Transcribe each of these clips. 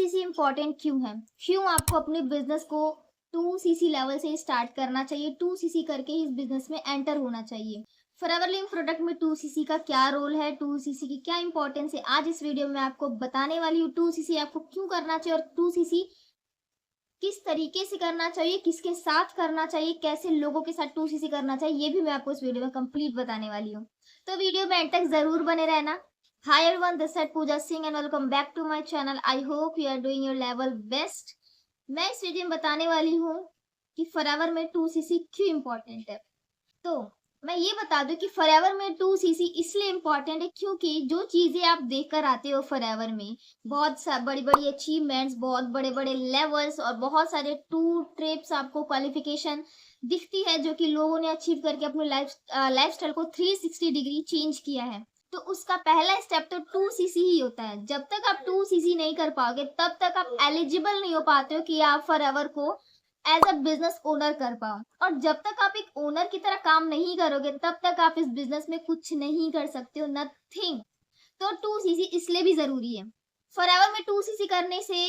CC important क्यों है? क्यों आपको अपने बिजनेस को 2 सीसी लेवल से स्टार्ट करना चाहिए? 2 सीसी करके ही इस बिजनेस में एंटर होना चाहिए। फॉरएवर लिविंग प्रोडक्ट में 2 सीसी का क्या रोल है? 2 सीसी की क्या इंपॉर्टेंस है? आज इस वीडियो में आपको बताने वाली हूँ 2 सीसी आपको क्यों करना चाहिए और 2 सीसी किस तरीके से करना चाहिए, किसके साथ करना चाहिए, कैसे लोगों के साथ 2 सीसी करना चाहिए, ये भी मैं आपको इस वीडियो में कंप्लीट बताने वाली हूँ। तो वीडियो में एंड तक जरूर बने रहना। Hi everyone, this is Pooja Singh and welcome back to my channel. I hope you are doing your level best. मैं इस वीडियो में बताने वाली हूँ कि फॉरएवर में 2 सीसी क्यों इम्पोर्टेंट है। तो मैं ये बता दूं कि फॉरएवर में 2 सीसी इसलिए इम्पोर्टेंट है क्योंकि जो चीजें आप देख कर आते हो फॉरएवर में, बहुत बड़ी बड़ी अचीवमेंट्स, बहुत बड़े बड़े लेवल्स और बहुत सारे टूर ट्रिप्स, आपको क्वालिफिकेशन दिखती है जो कि लोगों ने अचीव करके अपने लाइफस्टाइल को 360 डिग्री चेंज किया है। तो उसका पहला स्टेप तो 2 सीसी ही होता है। जब तक आप 2 सीसी नहीं कर पाओगे तब तक आप एलिजिबल नहीं हो पाते हो कि आप फॉरएवर को एज अ बिजनेस ओनर कर पाओ। और जब तक आप एक ओनर की तरह काम नहीं करोगे तब तक आप इस बिजनेस में कुछ नहीं कर सकते हो, नथिंग। तो 2 सीसी इसलिए भी जरूरी है। फॉरएवर में 2 सीसी करने से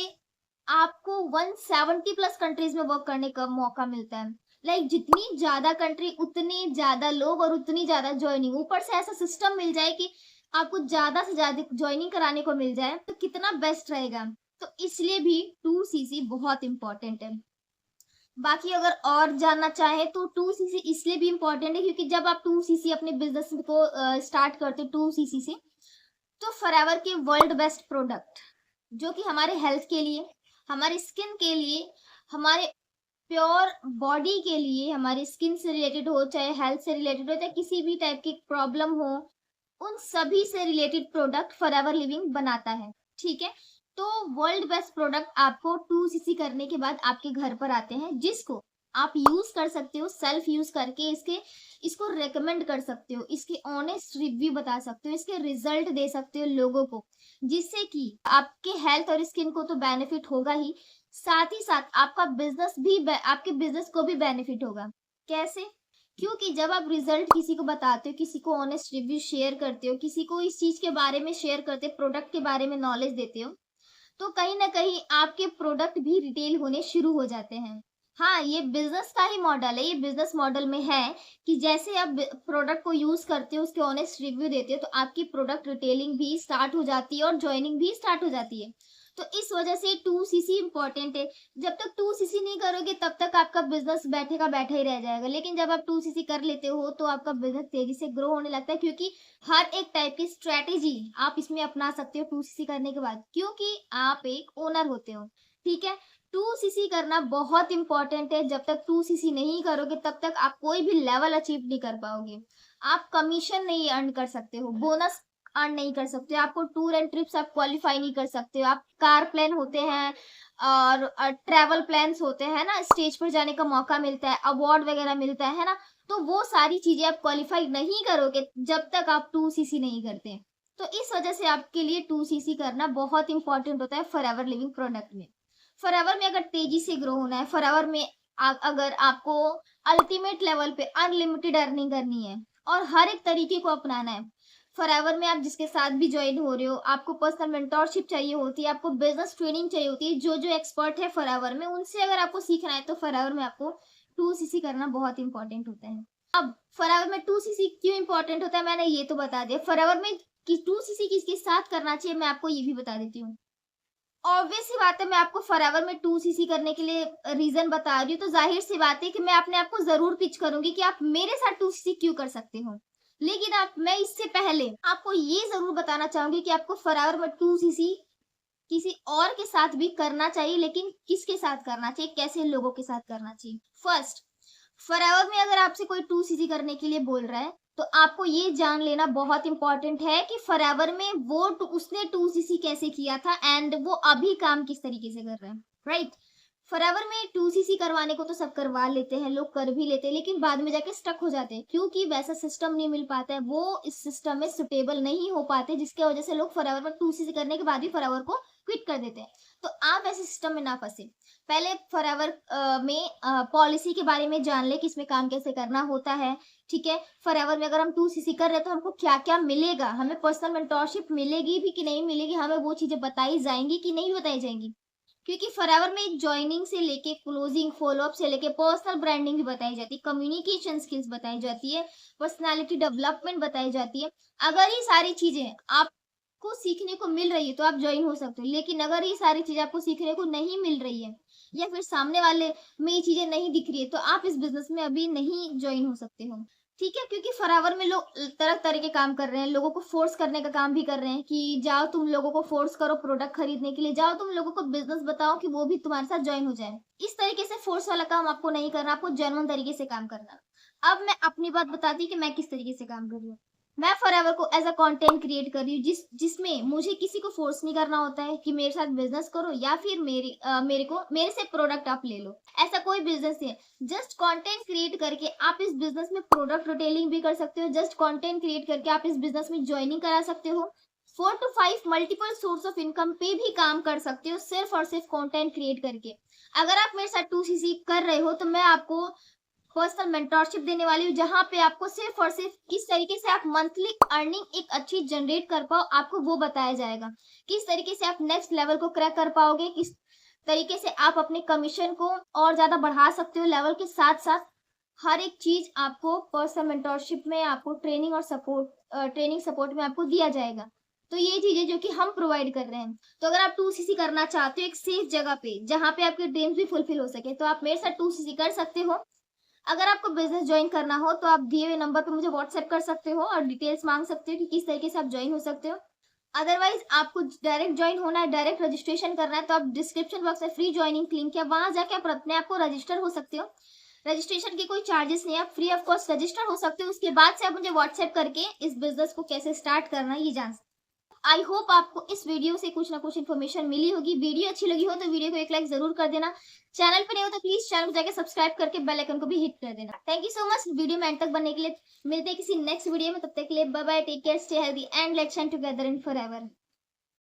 आपको 170 प्लस कंट्रीज में वर्क करने का मौका मिलता है। लाइक जितनी ज्यादा कंट्री उतने ज्यादा लोग और उतनी ज्यादा ज्वाइनिंग, ऊपर से ऐसा सिस्टम मिल जाए कि आपको ज्यादा से ज्यादा ज्वाइनिंग कराने को मिल जाए तो कितना बेस्ट रहेगा। तो इसलिए भी 2 सीसी बहुत इंपॉर्टेंट है। बाकी अगर और जानना चाहे तो 2 सीसी इसलिए भी इम्पोर्टेंट है क्योंकि जब आप 2 सीसी अपने बिजनेस को स्टार्ट करते हो 2 सीसी से, तो फॉरएवर के वर्ल्ड बेस्ट प्रोडक्ट जो कि हमारे हेल्थ के लिए, हमारे स्किन के लिए, हमारे प्योर बॉडी के लिए, हमारी स्किन से रिलेटेड हो चाहे हेल्थ से रिलेटेड हो चाहे किसी भी टाइप की प्रॉब्लम हो, उन सभी से रिलेटेड प्रोडक्ट फॉरएवर लिविंग बनाता है। ठीक है। तो वर्ल्ड बेस्ट प्रोडक्ट आपको 2 सीसी करने के बाद आपके घर पर आते हैं, जिसको आप यूज कर सकते हो, सेल्फ यूज करके इसको रेकमेंड कर सकते हो, इसके ऑनेस्ट रिव्यू बता सकते हो, इसके रिजल्ट दे सकते हो लोगों को, जिससे कि आपके हेल्थ और स्किन को तो बेनिफिट होगा ही साथ आपका बिजनेस भी आपके बिजनेस को भी बेनिफिट होगा। कैसे? क्योंकि जब आप रिजल्ट किसी को बताते हो, किसी को ऑनेस्ट रिव्यू शेयर करते हो, किसी को इस चीज के बारे में शेयर करते हो, प्रोडक्ट के बारे में नॉलेज देते हो, तो कहीं ना कहीं आपके प्रोडक्ट भी रिटेल होने शुरू हो जाते हैं। हाँ, ये बिजनेस का ही मॉडल है। ये बिजनेस मॉडल में है कि जैसे आप प्रोडक्ट को यूज करते हो, उसके ऑनेस्ट रिव्यू देते हो, तो आपकी प्रोडक्ट रिटेलिंग भी स्टार्ट हो जाती है और ज्वाइनिंग भी स्टार्ट हो जाती है। तो इस वजह से 2 सीसी इंपॉर्टेंट है। जब तक 2 सीसी नहीं करोगे तब तक आपका बिजनेस बैठे का बैठा ही रह जाएगा, लेकिन जब आप 2 सीसी कर लेते हो तो आपका बिजनेस तेजी से ग्रो होने लगता है, क्योंकि हर एक टाइप की स्ट्रेटेजी आप इसमें अपना सकते हो 2 सीसी करने के बाद, क्योंकि आप एक ओनर होते हो। ठीक है। 2 सीसी करना बहुत इंपॉर्टेंट है। जब तक 2 सीसी नहीं करोगे तब तक आप कोई भी लेवल अचीव नहीं कर पाओगे। आप कमीशन नहीं अर्न कर सकते हो, बोनस अर्न नहीं कर सकते हो, आपको टूर एंड ट्रिप्स आप क्वालिफाई नहीं कर सकते हो, आप कार प्लान होते हैं और ट्रैवल प्लान्स होते हैं ना, स्टेज पर जाने का मौका मिलता है, अवार्ड वगैरह मिलता है ना, तो वो सारी चीजें आप क्वालिफाई नहीं करोगे जब तक आप 2 सीसी नहीं करते। तो इस वजह से आपके लिए 2 सीसी करना बहुत इंपॉर्टेंट होता है फॉरएवर लिविंग प्रोडक्ट में। फॉरएवर में अगर तेजी से ग्रो होना है, फॉरएवर में अगर आपको अल्टीमेट लेवल पे अनलिमिटेड अर्निंग करनी है और हर एक तरीके को अपनाना है, फॉरएवर में आप जिसके साथ भी ज्वाइन हो रहे हो, आपको पर्सनल मेंटोरशिप चाहिए होती है, आपको बिजनेस ट्रेनिंग चाहिए होती है, जो जो एक्सपर्ट है फॉरएवर में उनसे अगर आपको सीखना है तो फॉरएवर में आपको 2 सीसी करना बहुत इंपॉर्टेंट होता है। अब फॉरएवर में 2 सीसी क्यों इंपॉर्टेंट होता है मैंने ये तो बता दिया। फॉरएवर में 2 सीसी किसके साथ करना चाहिए मैं आपको ये भी बता देती हूँ। ऑब्वियस सी बात है, मैं आपको फॉरएवर में 2 सीसी करने के लिए रीजन बता रही हूँ, तो जाहिर सी बात है कि मैं अपने आप को जरूर पिच करूंगी कि आप मेरे साथ 2 सीसी क्यों कर सकते हो। लेकिन मैं इससे पहले आपको ये जरूर बताना चाहूंगी कि आपको फॉरएवर में 2 सीसी किसी और के साथ भी करना चाहिए, लेकिन किसके साथ करना चाहिए, कैसे लोगों के साथ करना चाहिए। फर्स्ट, फॉरएवर में अगर आपसे कोई 2 सीसी करने के लिए बोल रहा है तो आपको ये जान लेना बहुत इंपॉर्टेंट है कि फॉरएवर में उसने 2 सीसी कैसे किया था एंड वो अभी काम किस तरीके से कर रहा है। राइट। फॉरएवर में 2 सीसी करवाने को तो सब करवा लेते हैं, लोग कर भी लेते हैं, लेकिन बाद में जाके स्टक हो जाते हैं क्योंकि वैसा सिस्टम नहीं मिल पाता है, वो इस सिस्टम में सुटेबल नहीं हो पाते, जिसकी वजह से लोग फॉरएवर में 2 सीसी करने के बाद भी फॉरएवर को क्विट कर देते हैं। तो आप ऐसे सिस्टम में ना फंसे। पहले फॉरएवर में पॉलिसी के बारे में जान ले कि इसमें काम कैसे करना होता है। ठीक है। फॉरएवर में अगर हम 2 सीसी कर रहे हैं तो हमको क्या क्या मिलेगा, हमें पर्सनल मेंटोरशिप मिलेगी भी कि नहीं मिलेगी, हमें वो चीजें बताई जाएंगी कि नहीं बताई जाएंगी, क्योंकि फॉरएवर में ज्वाइनिंग से लेके क्लोजिंग, फॉलोअप से लेके पर्सनल ब्रांडिंग भी बताई जाती है, कम्युनिकेशन स्किल्स बताई जाती है, पर्सनालिटी डेवलपमेंट बताई जाती है। अगर ये सारी चीजें आपको सीखने को मिल रही है तो आप ज्वाइन हो सकते हो, लेकिन अगर ये सारी चीजें आपको सीखने को नहीं मिल रही है या फिर सामने वाले में ये चीजें नहीं दिख रही है तो आप इस बिजनेस में अभी नहीं ज्वाइन हो सकते हो। ठीक है, क्योंकि फॉरएवर में लोग तरह-तरह के काम कर रहे हैं, लोगों को फ़ोर्स करने का काम भी कर रहे हैं कि जाओ तुम लोगों को फ़ोर्स करो प्रोडक्ट खरीदने के लिए, जाओ तुम लोगों को बिज़नेस बताओ कि वो भी तुम्हारे साथ जॉइन हो जाए। इस तरीके से फ़ोर्स वाला काम आपको नहीं करना, आपको जेन्युइन तरीके से काम करना है। अब मैं अपनी बात बताती हूँ कि मैं किस तरीके से काम कर रही हूँ। मैं फॉरएवर को एज़ अ कंटेंट क्रिएट कर रही हूँ जिसमें मुझे किसी को फ़ोर्स नहीं करना होता है कि मेरे साथ बिज़नेस करो या फिर मेरे से प्रोडक्ट आप ले लो। ऐसा कोई बिज़नेस नहीं है। जस्ट कंटेंट क्रिएट करके आप इस बिजनेस में प्रोडक्ट रिटेलिंग भी कर सकते हो। जस्ट कंटेंट क्रिएट करके आप इस बिजनेस में ज्वाइनिंग करा सकते हो। 4 to 5 multiple source of income पे भी काम कर सकते हो सिर्फ और सिर्फ कंटेंट क्रिएट करके। अगर आप मेरे साथ 2CC कर रहे हो तो मैं आपको पर्सनल मेंटरशिप देने वाली हूँ जहाँ पे आपको सिर्फ और सिर्फ किस तरीके से आप मंथली अर्निंग एक अच्छी जनरेट कर पाओ आपको वो बताया जाएगा। किस तरीके से आप नेक्स्ट लेवल को क्रैक कर पाओगे, किस तरीके से आप अपने कमीशन को और ज़्यादा बढ़ा सकते हो लेवल के साथ-साथ हर एक चीज़ आपको पर्सनल मेंटरशिप में आपको ट्रेनिंग सपोर्ट में आपको दिया जाएगा। तो ये चीज़ें जो कि हम प्रोवाइड कर रहे हैं। तो अगर आप 2CC करना चाहते हो एक सेफ जगह पे, जहाँ पे आपके ड्रीम्स भी फुलफिल हो सके, तो आप मेरे साथ 2CC कर सकते हो। अगर आपको बिज़नेस जॉइन करना हो तो आप दिए हुए नंबर पे मुझे व्हाट्सएप कर सकते हो और डिटेल्स माँग सकते हो कि किस तरीके से आप जॉइन हो सकते हो। अदरवाइज़ आपको डायरेक्ट जॉइन होना है, डायरेक्ट रजिस्ट्रेशन करना है तो आप डिस्क्रिप्शन बॉक्स में फ्री जॉइनिंग लिंक है, वहाँ जाके आप अपने आप को रजिस्टर हो सकते हो। रजिस्ट्रेशन के कोई चार्जेस नहीं है, आप फ्री ऑफ कॉस्ट रजिस्टर हो सकते हो। उसके बाद से आप मुझे व्हाट्सएप करके इस बिज़नेस को कैसे स्टार्ट करना है ये जान सकते हो। आई होप आपको इस वीडियो से कुछ ना कुछ इन्फॉर्मेशन मिली होगी। वीडियो अच्छी लगी हो तो वीडियो को एक लाइक ज़रूर कर देना। चैनल पे नहीं हो तो प्लीज़ चैनल को जाके सब्सक्राइब करके बेल आइकन को भी हिट कर देना। Thank you so much video में एंड तक बनने के लिए। मिलते हैं किसी नेक्स्ट वीडियो में, तब तक के लिए bye bye, take care, stay healthy and let's shine together in forever.